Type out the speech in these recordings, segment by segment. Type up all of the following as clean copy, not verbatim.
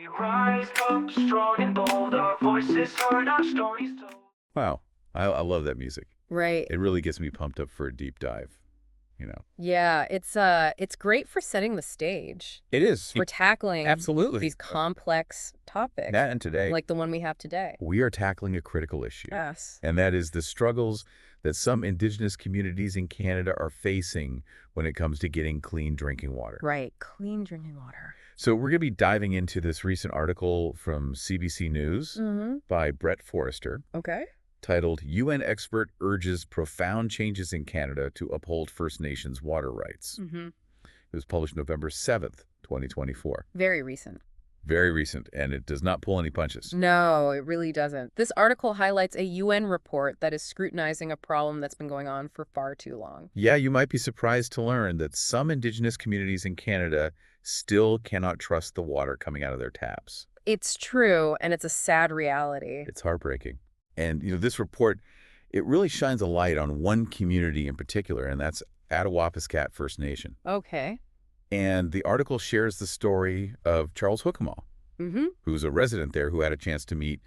We rise up strong and bold, our voices heard, our stories told. Wow. I love that music. Right. It really gets me pumped up for a deep dive, Yeah, it's great for setting the stage. It is. For tackling Absolutely. these complex topics. That and today, like the one we have today. we are tackling a critical issue. Yes. And that is the struggles that some Indigenous communities in Canada are facing when it comes to getting clean drinking water. Right. Clean drinking water. So we're going to be diving into this recent article from CBC News by Brett Forrester, Okay. titled UN Expert Urges Profound Changes in Canada to Uphold First Nations Water Rights. It was published November 7th, 2024. Very recent. Very recent, and it does not pull any punches. No, it really doesn't. This article highlights a UN report that is scrutinizing a problem that's been going on for far too long. Yeah, you might be surprised to learn that some Indigenous communities in Canada still cannot trust the water coming out of their taps. It's true, and it's a sad reality. It's heartbreaking. And, this report, it really shines a light on one community in particular, and that's Attawapiskat First Nation. Okay. And the article shares the story of Charles Hookamal, who's a resident there who had a chance to meet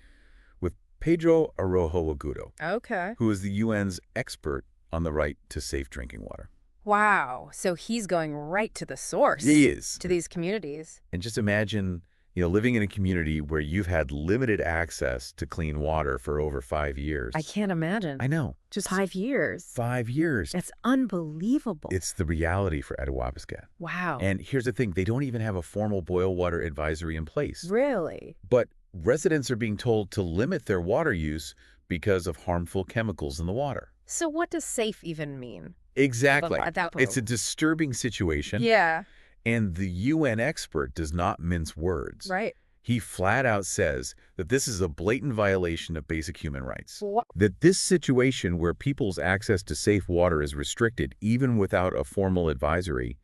with Pedro Arrojo-Agudo, Okay. who is the UN's expert on the right to safe drinking water. Wow. So he's going right to the source. He is. To these communities. And just imagine, living in a community where you've had limited access to clean water for over 5 years. I can't imagine. I know. Just 5 years. 5 years. That's unbelievable. It's the reality for Attawapiskat. Wow. And here's the thing. They don't even have a formal boil water advisory in place. Really? But residents are being told to limit their water use because of harmful chemicals in the water. So what does safe even mean? Exactly. At that It's a point. disturbing situation. Yeah. And the UN expert does not mince words. Right. He flat out says that this is a blatant violation of basic human rights. What? That this situation where people's access to safe water is restricted, even without a formal advisory,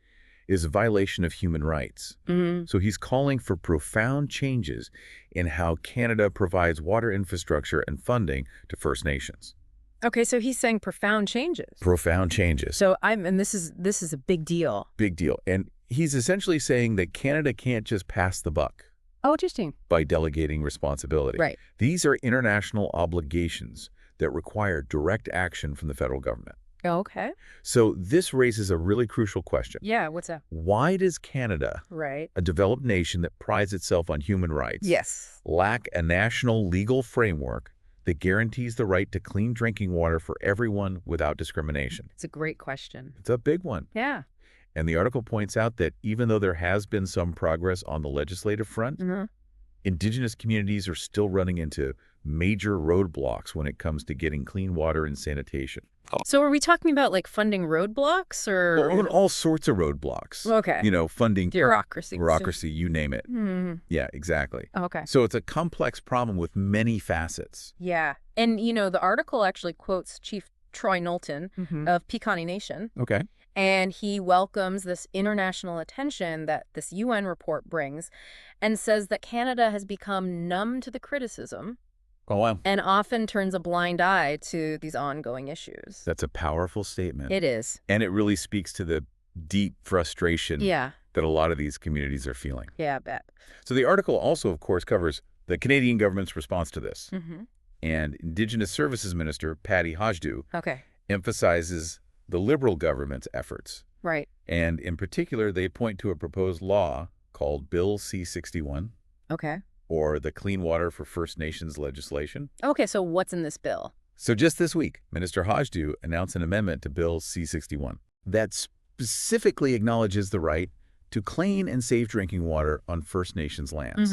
is a violation of human rights. So he's calling for profound changes in how Canada provides water infrastructure and funding to First Nations. Okay, so he's saying profound changes. Profound changes. So this is a big deal. Big deal. And he's essentially saying that Canada can't just pass the buck Oh, interesting. by delegating responsibility. Right. These are international obligations that require direct action from the federal government. Okay. So this raises a really crucial question. Yeah, what's that? Why does Canada, Right. a developed nation that prides itself on human rights, Yes. lack a national legal framework that guarantees the right to clean drinking water for everyone without discrimination? It's a great question. It's a big one. Yeah. And the article points out that even though there has been some progress on the legislative front, Indigenous communities are still running into major roadblocks when it comes to getting clean water and sanitation. So are we talking about like funding roadblocks or? Well, all sorts of roadblocks. Okay. Funding, Bureaucracy. you name it. Yeah, exactly. Okay. So it's a complex problem with many facets. Yeah. And, the article actually quotes Chief Troy Knowlton of Piikani Nation, Okay. and he welcomes this international attention that this UN report brings and says that Canada has become numb to the criticism Oh, wow. and often turns a blind eye to these ongoing issues. That's a powerful statement. It is. And it really speaks to the deep frustration Yeah. that a lot of these communities are feeling. Yeah, I bet. So the article also, of course, covers the Canadian government's response to this. And Indigenous Services Minister Patty Hajdu Okay. emphasizes the Liberal government's efforts. Right. And in particular, they point to a proposed law called Bill C-61, Okay. or the Clean Water for First Nations legislation. Okay, so what's in this bill? So just this week, Minister Hajdu announced an amendment to Bill C-61 that specifically acknowledges the right to clean and safe drinking water on First Nations lands.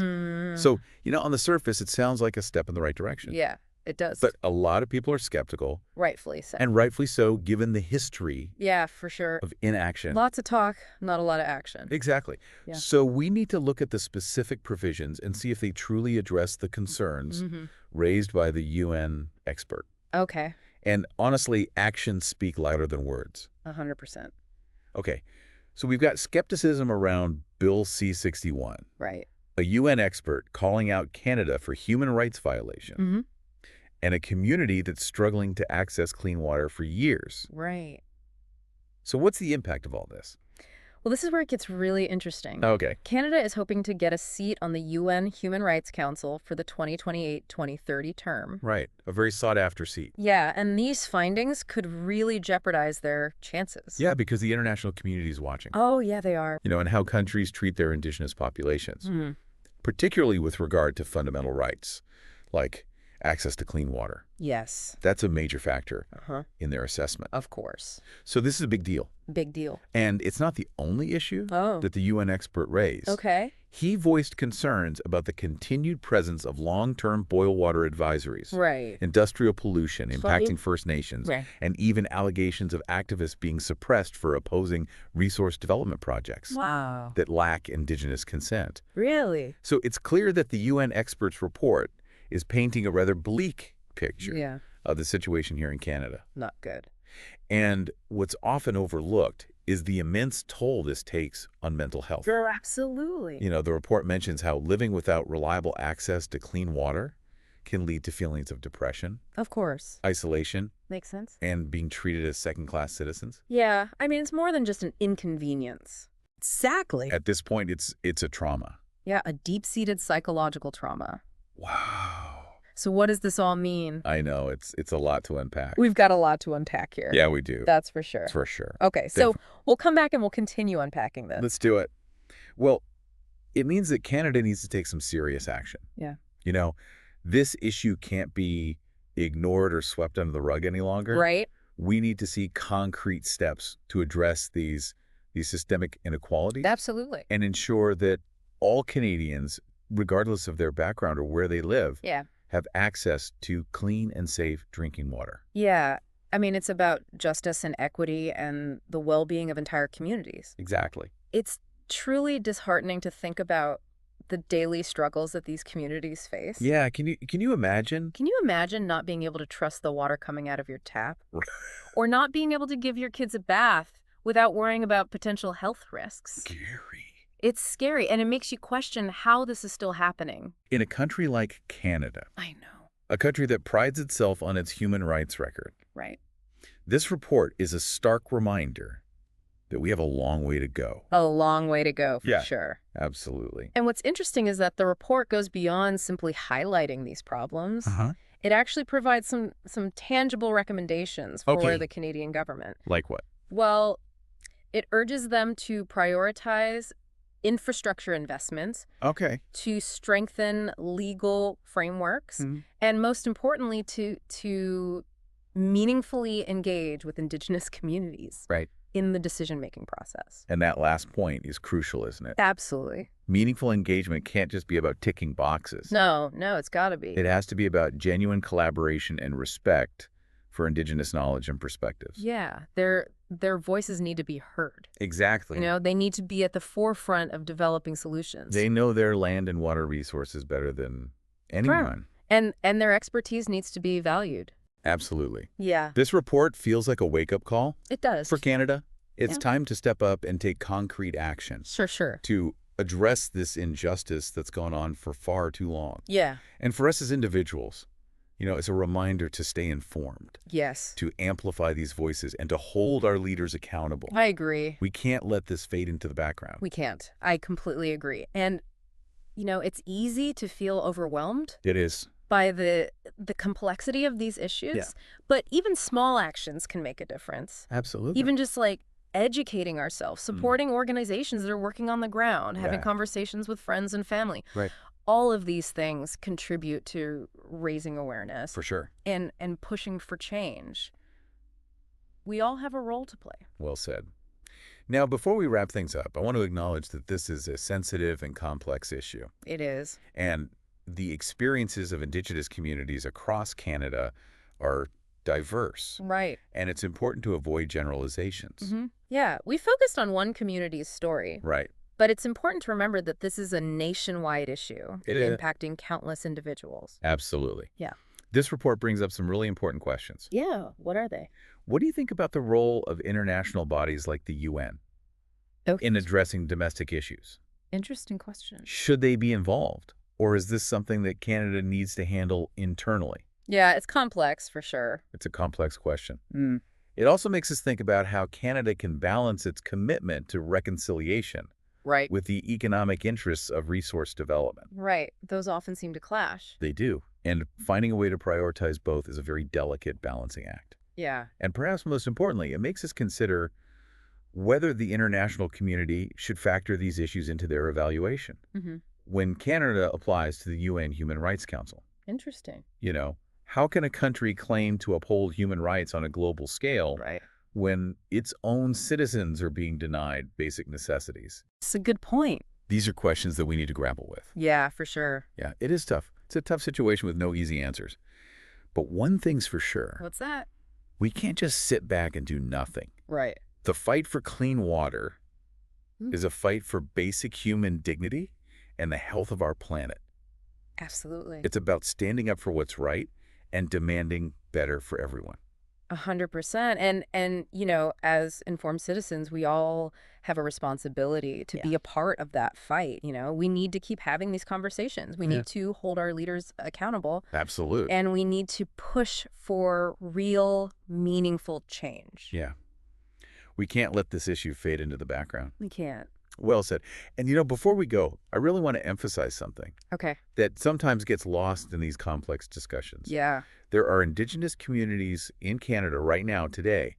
So, on the surface, it sounds like a step in the right direction. Yeah, it does. But a lot of people are skeptical, rightfully so. and rightfully so, given the history Yeah, for sure. of inaction. Lots of talk, not a lot of action. Exactly. Yeah. So we need to look at the specific provisions and see if they truly address the concerns raised by the UN expert. Okay. And honestly, actions speak louder than words. 100%. Okay, so we've got skepticism around Bill C-61, Right. a UN expert calling out Canada for human rights violation, and a community that's struggling to access clean water for years. Right. So what's the impact of all this? Well, this is where it gets really interesting. Okay. Canada is hoping to get a seat on the UN Human Rights Council for the 2028-2030 term. Right. A very sought-after seat. Yeah, and these findings could really jeopardize their chances. Yeah, because the international community is watching. Oh, yeah, they are. And how countries treat their indigenous populations, particularly with regard to fundamental rights, like access to clean water. Yes. That's a major factor in their assessment. Of course. So this is a big deal. Big deal. And it's not the only issue Oh. that the UN expert raised. Okay. He voiced concerns about the continued presence of long-term boil water advisories, Right. industrial pollution impacting First Nations, Right. and even allegations of activists being suppressed for opposing resource development projects Wow. that lack indigenous consent. Really? So it's clear that the UN expert's report is painting a rather bleak picture Yeah. of the situation here in Canada. Not good. And what's often overlooked is the immense toll this takes on mental health. Sure, absolutely. The report mentions how living without reliable access to clean water can lead to feelings of depression, Of course. isolation, Makes sense. and being treated as second-class citizens. Yeah, I mean, it's more than just an inconvenience. Exactly. At this point, it's a trauma. Yeah, a deep-seated psychological trauma. Wow. So what does this all mean? I know, it's a lot to unpack. We've got a lot to unpack here. Yeah, we do. That's for sure. For sure. Okay, so we'll come back and we'll continue unpacking this. Let's do it. Well, it means that Canada needs to take some serious action. Yeah. This issue can't be ignored or swept under the rug any longer. Right? We need to see concrete steps to address these systemic inequalities Absolutely. and ensure that all Canadians, regardless of their background or where they live, Yeah. have access to clean and safe drinking water. Yeah. I mean, it's about justice and equity and the well-being of entire communities. Exactly. It's truly disheartening to think about the daily struggles that these communities face. Yeah, can you imagine? Can you imagine not being able to trust the water coming out of your tap? Or not being able to give your kids a bath without worrying about potential health risks? Scary. It's scary, and it makes you question how this is still happening. In a country like Canada, I know. a country that prides itself on its human rights record, Right. this report is a stark reminder that we have a long way to go. A long way to go, for Yeah. sure. Absolutely. And what's interesting is that the report goes beyond simply highlighting these problems. Uh-huh. It actually provides some tangible recommendations for Okay. the Canadian government. Like what? Well, it urges them to prioritize infrastructure investments, Okay. to strengthen legal frameworks, and most importantly, to meaningfully engage with Indigenous communities Right. in the decision-making process. And that last point is crucial, isn't it? Absolutely. Meaningful engagement can't just be about ticking boxes. No, it's got to be. It has to be about genuine collaboration and respect for Indigenous knowledge and perspectives. Yeah, their voices need to be heard. Exactly. They need to be at the forefront of developing solutions. They know their land and water resources better than anyone. And their expertise needs to be valued. Absolutely. Yeah, This report feels like a wake-up call it does. for Canada. It's Yeah. time to step up and take concrete action Sure. to address this injustice that's gone on for far too long. Yeah. And for us as individuals, it's a reminder to stay informed, Yes. to amplify these voices, and to hold our leaders accountable. I agree. We can't let this fade into the background. We can't. I completely agree. And, it's easy to feel overwhelmed It is. by the complexity of these issues. Yeah. But even small actions can make a difference. Absolutely. Even just like educating ourselves, supporting organizations that are working on the ground, having Yeah. conversations with friends and family. Right. All of these things contribute to raising awareness For sure. and pushing for change. We all have a role to play. Well said. Now, before we wrap things up, I want to acknowledge that this is a sensitive and complex issue. It is. And the experiences of Indigenous communities across Canada are diverse. Right. And it's important to avoid generalizations. Yeah, we focused on one community's story, Right. but it's important to remember that this is a nationwide issue It is. impacting countless individuals. Absolutely. Yeah. This report brings up some really important questions. Yeah, what are they? What do you think about the role of international bodies like the UN in addressing domestic issues? Interesting question. Should they be involved? Or is this something that Canada needs to handle internally? Yeah, it's complex for sure. It's a complex question. It also makes us think about how Canada can balance its commitment to reconciliation Right. with the economic interests of resource development. Right. Those often seem to clash. They do. And finding a way to prioritize both is a very delicate balancing act. Yeah. And perhaps most importantly, it makes us consider whether the international community should factor these issues into their evaluation. Mm-hmm. When Canada applies to the UN Human Rights Council, Interesting. how can a country claim to uphold human rights on a global scale Right. when its own citizens are being denied basic necessities? It's a good point. These are questions that we need to grapple with. Yeah, for sure. Yeah, it is tough. It's a tough situation with no easy answers. But one thing's for sure. What's that? We can't just sit back and do nothing. Right. The fight for clean water Mm. is a fight for basic human dignity and the health of our planet. Absolutely. It's about standing up for what's right and demanding better for everyone. 100%. And as informed citizens, we all have a responsibility to be a part of that fight. We need to keep having these conversations. We need to hold our leaders accountable. Absolutely. And we need to push for real, meaningful change. Yeah. We can't let this issue fade into the background. We can't. Well said. And before we go, I really want to emphasize something Okay. that sometimes gets lost in these complex discussions. Yeah. There are Indigenous communities in Canada right now, today,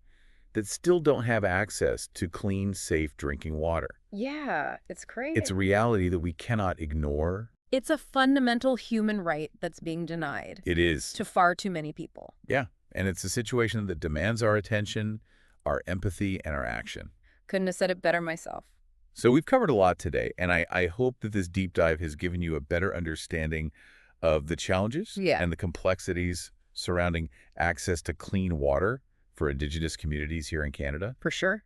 that still don't have access to clean, safe drinking water. Yeah. It's crazy. It's a reality that we cannot ignore. It's a fundamental human right that's being denied It is. to far too many people. Yeah. And it's a situation that demands our attention, our empathy, and our action. Couldn't have said it better myself. So we've covered a lot today, and I hope that this deep dive has given you a better understanding of the challenges and the complexities surrounding access to clean water for Indigenous communities here in Canada. For sure.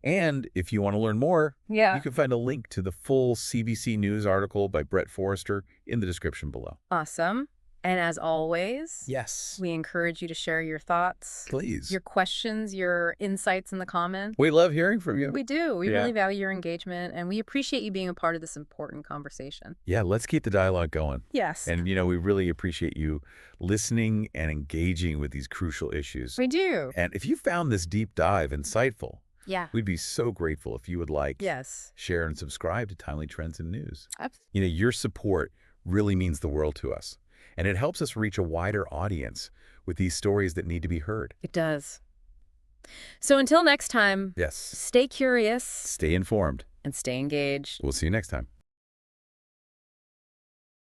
And if you want to learn more, Yeah. you can find a link to the full CBC News article by Brett Forrester in the description below. Awesome. And as always, Yes. we encourage you to share your thoughts, Please. your questions, your insights in the comments. We love hearing from you. We do. We Yeah. really value your engagement, and we appreciate you being a part of this important conversation. Yeah, let's keep the dialogue going. Yes. And, we really appreciate you listening and engaging with these crucial issues. We do. And if you found this deep dive insightful, Yeah. we'd be so grateful if you would Yes. share and subscribe to Timely Trends in News. Absolutely. Your support really means the world to us. And it helps us reach a wider audience with these stories that need to be heard. It does. So until next time, Yes. stay curious Stay informed. and stay engaged. We'll see you next time.